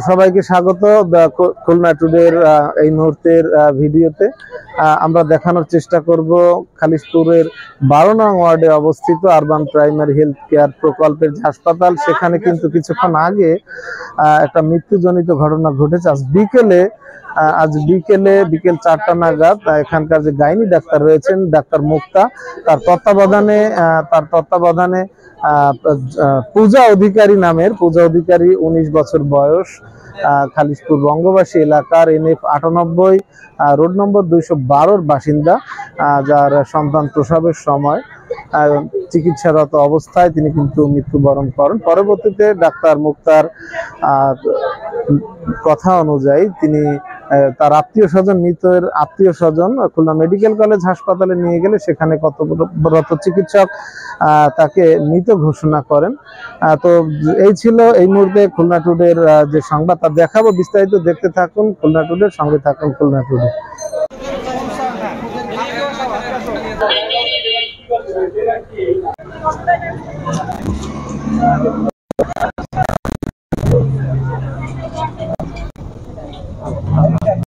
সবাইকে স্বাগত খুলনা টুডের এই মুহূর্তের ভিডিওতে। আমরা দেখানোর চেষ্টা করব খালিশপুরের 12 নং ওয়ার্ডে অবস্থিত আরবান প্রাইমারি হেলথ কেয়ার প্রকল্পের যে হাসপাতাল, সেখানে কিন্তু কিছুক্ষণ আগে একটা মৃত্যুজনিত ঘটনা ঘটেছে। আজ বিকেল 4টা নাগাদ এখানকার যে গাইনি ডাক্তার রয়েছেন, ডাক্তার মুক্তা, তার তত্ত্বাবধানে পূজা অধিকারী 19 বছর বয়স, খালিশপুর বঙ্গবাসী এলাকার NF 98 রোড নম্বর 212 বাসিন্দা, যার সন্তান প্রসবের সময় চিকিৎসারত অবস্থায় তিনি কিন্তু মৃত্যুবরণ করেন। পরবর্তীতে ডাক্তার মুক্তার কথা অনুযায়ী তিনি তার মৃতের আত্মীয় স্বজন খুলনা মেডিকেল কলেজ হাসপাতালে নিয়ে গেলে সেখানে কর্তব্যরত চিকিৎসক তাকে মৃত ঘোষণা করেন। তো এই ছিল এই মুহূর্তে খুলনা টুডের যে সংবাদ, তা দেখাবো। বিস্তারিত দেখতে থাকুন খুলনা টুডের সঙ্গে, থাকুন খুলনা টুডে।